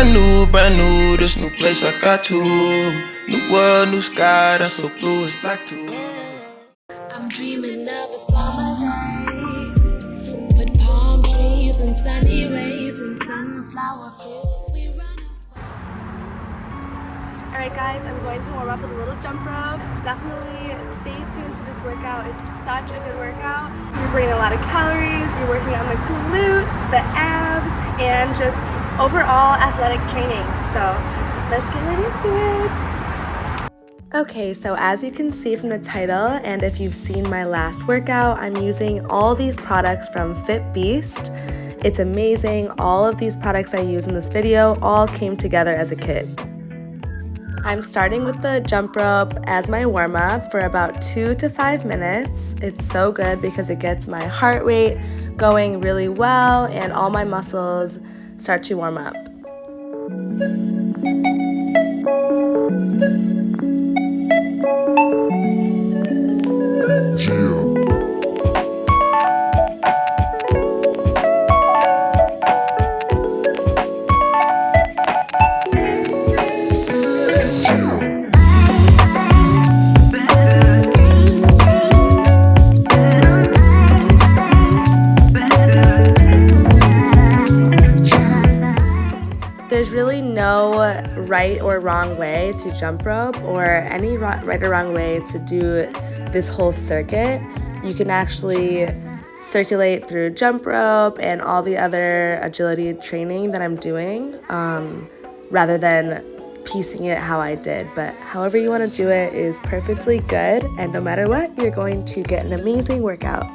brand new, this new place I got to. New world, new sky, that's so blue, it's black too. I'm dreaming of a summer day with palm trees and sunny rays and sunflower fields. We run away. Alright guys, I'm going to warm up with a little jump rope. Definitely stay tuned for this workout. It's such a good workout. You're burning a lot of calories, you're working on the glutes, the abs, and just overall athletic training. So let's get right into it. Okay, so as you can see from the title, and if you've seen my last workout, I'm using all these products from FitBeast. It's amazing. All of these products I use in this video all came together as a kit. I'm starting with the jump rope as my warm-up for about 2 to 5 minutes. It's so good because it gets my heart rate going really well and all my muscles start to warm up. There's really no right or wrong way to jump rope or any right or wrong way to do this whole circuit. You can actually circulate through jump rope and all the other agility training that I'm doing rather than piecing it how I did. But however you want to do it is perfectly good, and no matter what, you're going to get an amazing workout.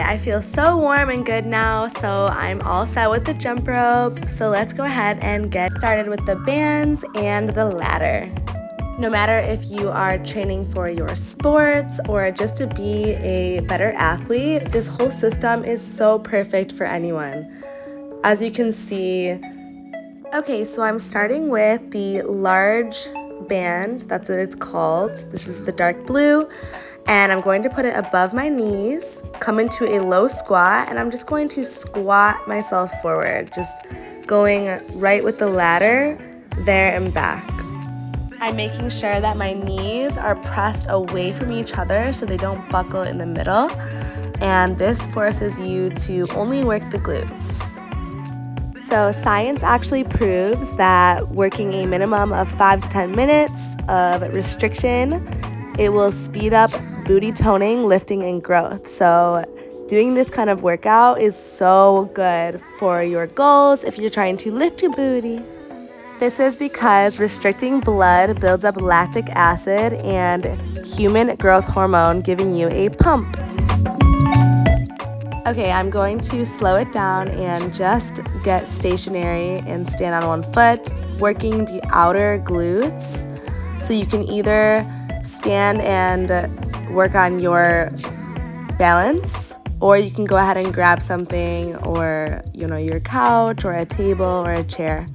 I feel so warm and good now, so I'm all set with the jump rope. So let's go ahead and get started with the bands and the ladder. No matter if you are training for your sports or just to be a better athlete, this whole system is so perfect for anyone. As you can see, okay, so I'm starting with the large band, that's what it's called. This is the dark blue. And I'm going to put it above my knees, come into a low squat, and I'm just going to squat myself forward, just going right with the ladder, there and back. I'm making sure that my knees are pressed away from each other so they don't buckle in the middle, and this forces you to only work the glutes. So science actually proves that working a minimum of 5 to 10 minutes of restriction, it will speed up booty toning, lifting, and growth. So doing this kind of workout is so good for your goals if you're trying to lift your booty. This is because restricting blood builds up lactic acid and human growth hormone, giving you a pump. Okay, I'm going to slow it down and just get stationary and stand on one foot, working the outer glutes. So you can either stand and work on your balance, or you can go ahead and grab something, or your couch or a table or a chair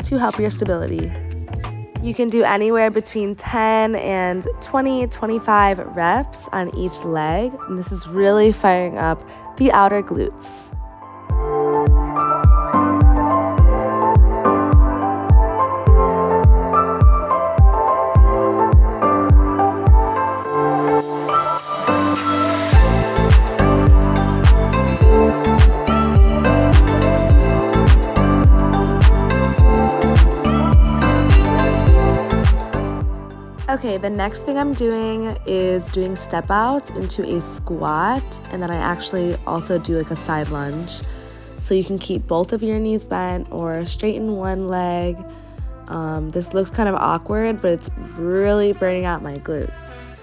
to help your stability. You can do anywhere between 10 and 25 reps on each leg, and this is really firing up the outer glutes. Okay, Okay, the next thing I'm doing is doing step outs into a squat, and then I actually also do like a side lunge. So you can keep both of your knees bent or straighten one leg. This looks kind of awkward, but it's really burning out my glutes.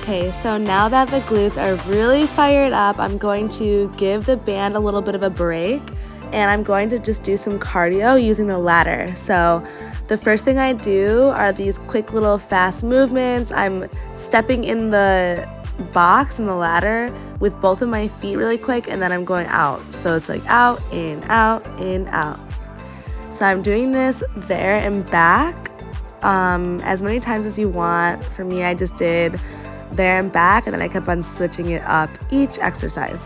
Okay, so now that the glutes are really fired up, I'm going to give the band a little bit of a break, and I'm going to just do some cardio using the ladder. So the first thing I do are these quick little fast movements. I'm stepping in the box in the ladder with both of my feet really quick, and then I'm going out. So it's like out, in, out, in, out. So I'm doing this there and back as many times as you want. For me, I just did there and back, and then I kept on switching it up each exercise.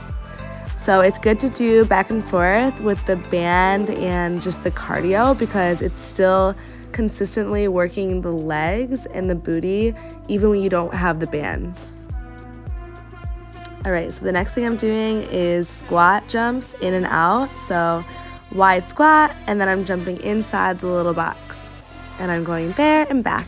So it's good to do back and forth with the band and just the cardio, because it's still consistently working the legs and the booty even when you don't have the band. All right, so the next thing I'm doing is squat jumps in and out. So wide squat, and then I'm jumping inside the little box, and I'm going there and back.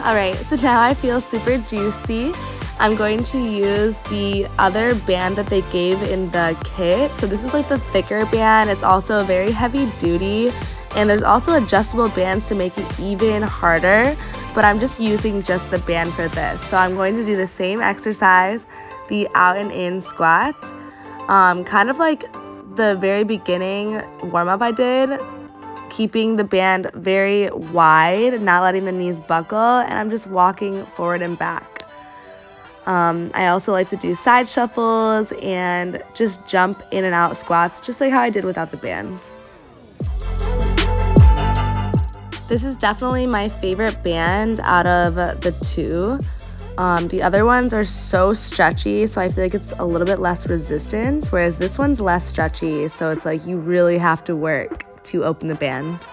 Alright, so now I feel super juicy. I'm going to use the other band that they gave in the kit. So this is like the thicker band. It's also very heavy duty, and there's also adjustable bands to make it even harder, but I'm just using just the band for this. So I'm going to do the same exercise, the out and in squats, kind of like the very beginning warm-up I did, keeping the band very wide, not letting the knees buckle, and I'm just walking forward and back. I also like to do side shuffles and just jump in and out squats, just like how I did without the band. This is definitely my favorite band out of the two. The other ones are so stretchy, so I feel like it's a little bit less resistance, whereas this one's less stretchy, so it's like you really have to work to open the band.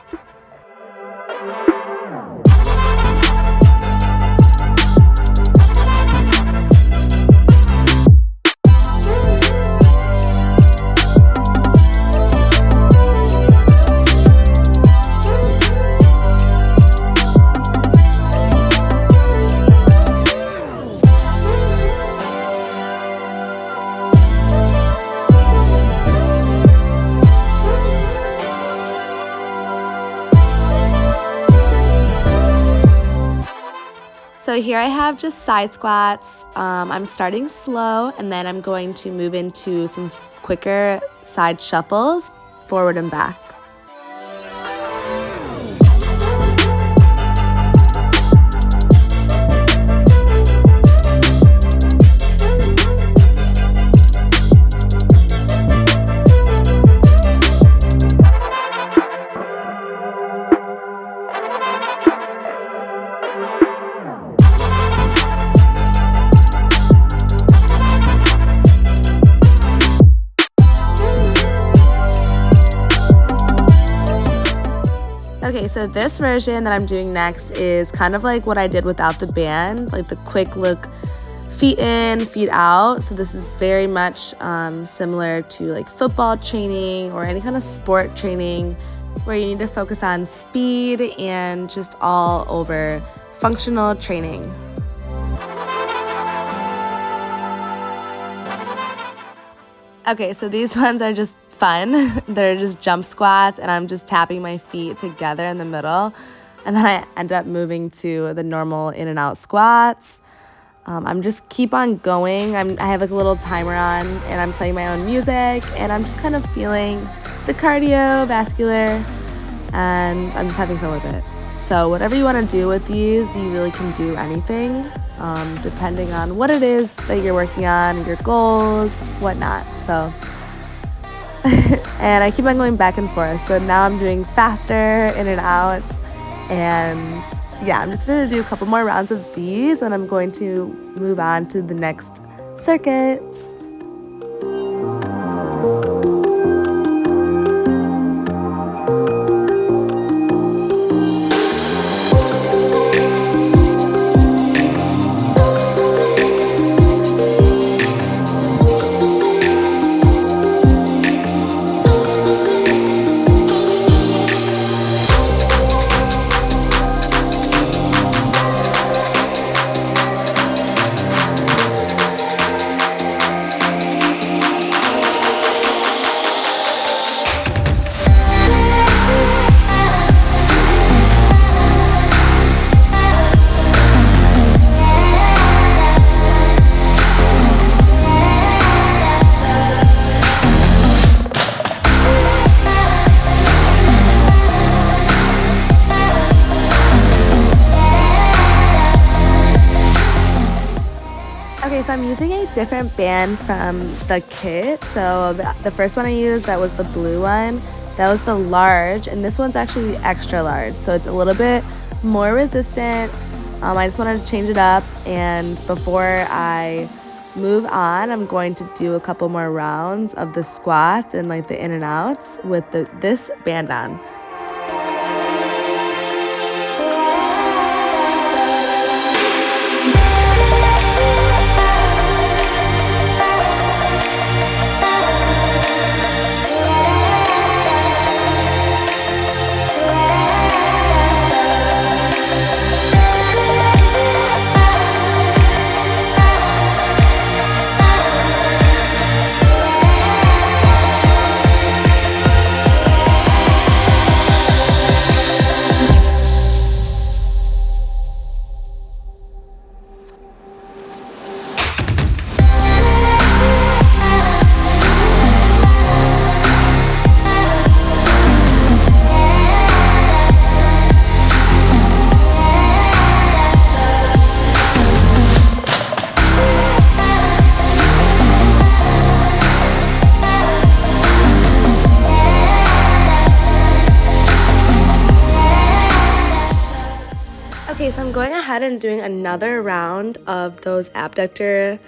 So here I have just side squats. I'm starting slow, and then I'm going to move into some quicker side shuffles, forward and back. Okay, so this version that I'm doing next is kind of like what I did without the band, like the quick look, feet in, feet out. So this is very much similar to like football training or any kind of sport training. where you need to focus on speed and just all over functional training. Okay, so these ones are just fun. They're just jump squats, and I'm just tapping my feet together in the middle, and then I end up moving to the normal in and out squats. I'm just keep on going. I have like a little timer on, and I'm playing my own music, and I'm just kind of feeling the cardiovascular, and I'm just having fun with it. So whatever you want to do with these, you really can do anything, depending on what it is that you're working on, your goals, whatnot. So, and I keep on going back and forth. So now I'm doing faster in and outs, and yeah, I'm just going to do a couple more rounds of these, and I'm going to move on to the next circuits. Okay, so I'm using a different band from the kit. So the first one I used, that was the blue one. That was the large, and this one's actually the extra large. So it's a little bit more resistant. I just wanted to change it up, and before I move on, I'm going to do a couple more rounds of the squats and like the in and outs with this band on. Okay, so I'm going ahead and doing another round of those abductor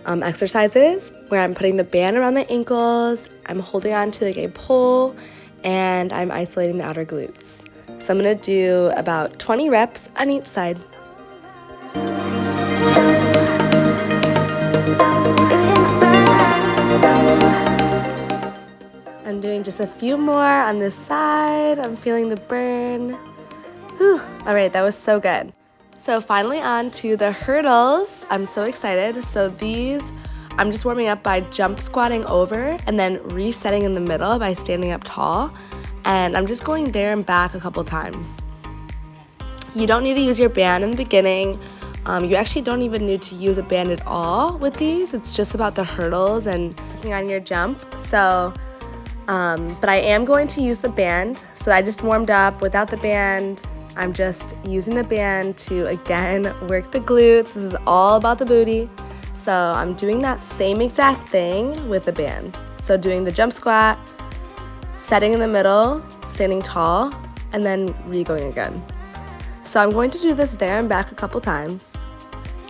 exercises where I'm putting the band around the ankles, I'm holding on to like a pole, and I'm isolating the outer glutes. So I'm going to do about 20 reps on each side. I'm doing just a few more on this side. I'm feeling the burn. Whew. All right, that was so good. So finally on to the hurdles. I'm so excited. So these, I'm just warming up by jump squatting over and then resetting in the middle by standing up tall. And I'm just going there and back a couple times. You don't need to use your band in the beginning. You actually don't even need to use a band at all with these. It's just about the hurdles and working on your jump. So, but I am going to use the band. So I just warmed up without the band. I'm just using the band to, again, work the glutes. This is all about the booty. So I'm doing that same exact thing with the band. So doing the jump squat, setting in the middle, standing tall, and then re-going again. So I'm going to do this there and back a couple times.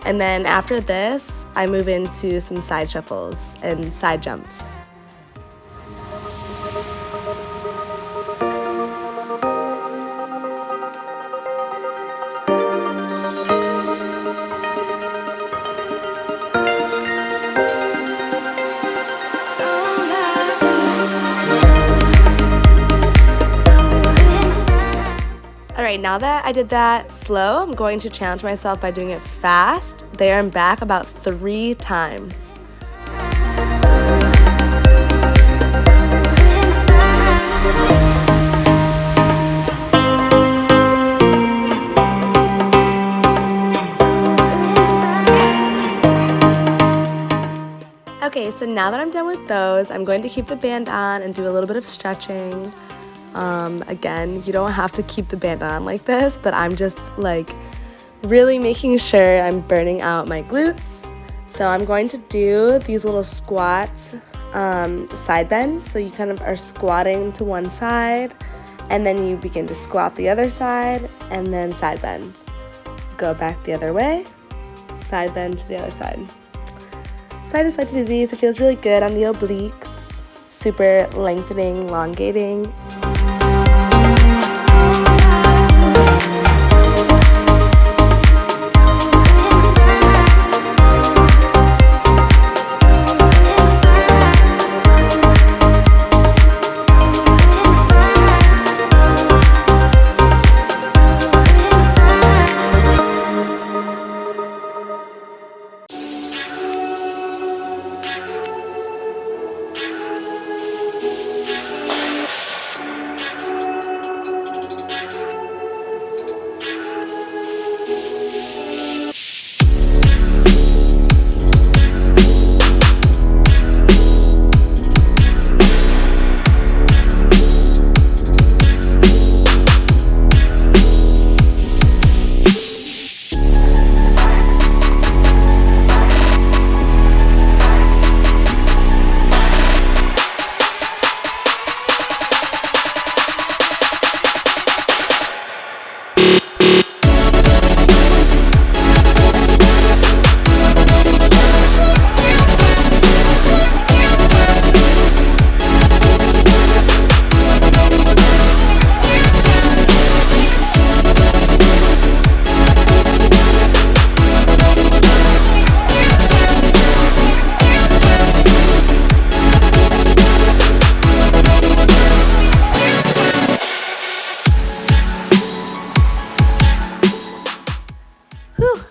And then after this, I move into some side shuffles and side jumps. All right, now that I did that slow, I'm going to challenge myself by doing it fast, there and back about 3 times. Okay, so now that I'm done with those, I'm going to keep the band on and do a little bit of stretching. Again, you don't have to keep the band on like this, but I'm just like really making sure I'm burning out my glutes. So I'm going to do these little squats, side bends. So you kind of are squatting to one side, and then you begin to squat the other side, and then side bend. Go back the other way, side bend to the other side. So I decided to do these. It feels really good on the obliques, super lengthening, elongating.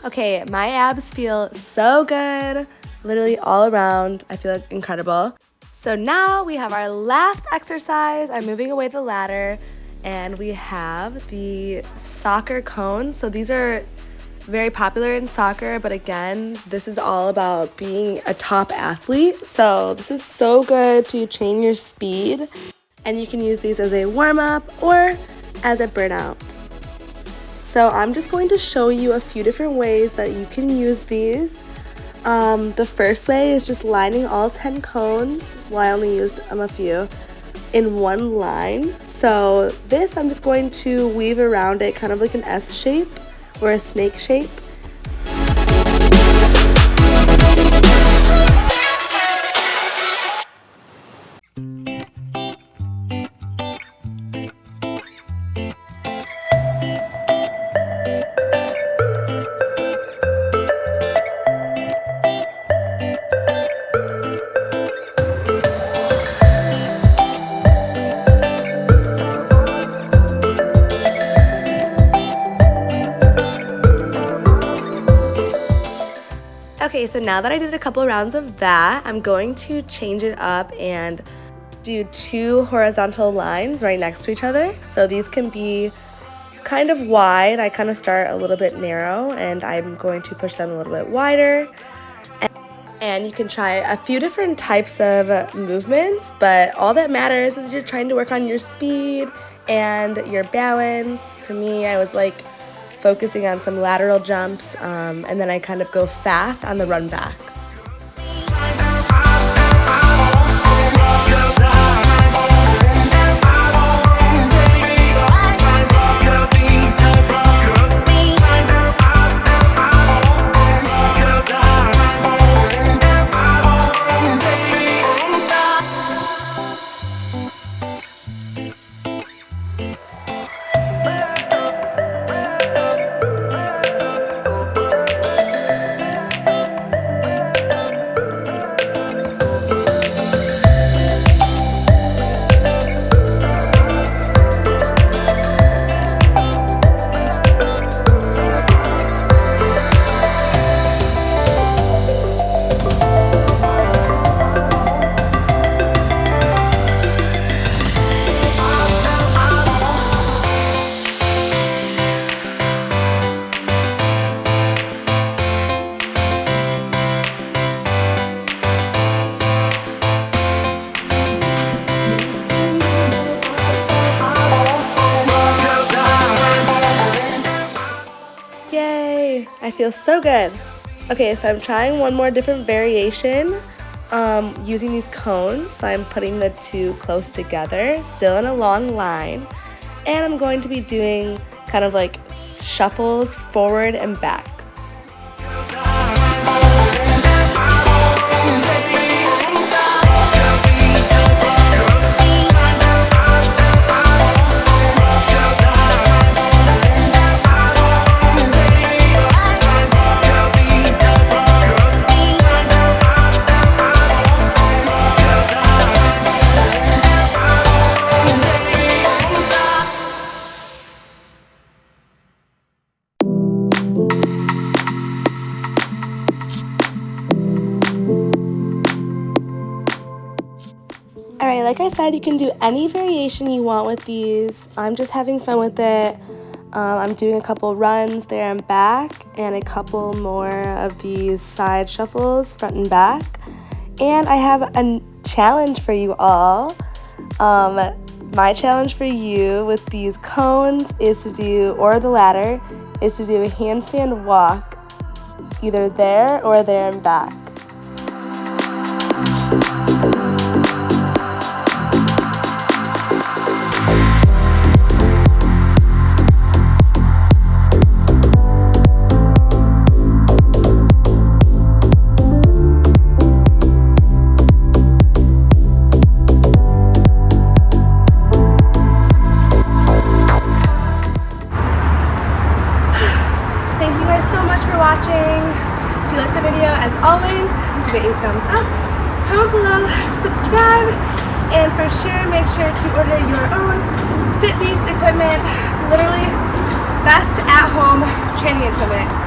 Okay, my abs feel so good, literally all around. I feel like incredible. So now we have our last exercise. I'm moving away the ladder, and we have the soccer cones. So these are very popular in soccer, but again, this is all about being a top athlete. So this is so good to train your speed, and you can use these as a warm-up or as a burnout. So I'm just going to show you a few different ways that you can use these. The first way is just lining all 10 cones, well, I only used a few, in one line. So this, I'm just going to weave around it kind of like an S shape or a snake shape. Okay, so now that I did a couple rounds of that, I'm going to change it up and do 2 horizontal lines right next to each other. So these can be kind of wide. I kind of start a little bit narrow, and I'm going to push them a little bit wider. And you can try a few different types of movements, but all that matters is you're trying to work on your speed and your balance. For me, I was like focusing on some lateral jumps, and then I kind of go fast on the run back. feels so good. Okay, so I'm trying one more different variation using these cones. So I'm putting the two close together, still in a long line. And I'm going to be doing kind of like shuffles forward and back. Alright, like I said, you can do any variation you want with these. I'm just having fun with it. I'm doing a couple runs there and back, and a couple more of these side shuffles front and back. And I have a challenge for you all. My challenge for you with these cones is to do, or the ladder, is to do a handstand walk, either there or there and back. Thank you guys so much for watching. If you liked the video, as always, give it a thumbs up, comment below, subscribe, and for sure, make sure to order your own FitBeast equipment. Literally, best at-home training equipment.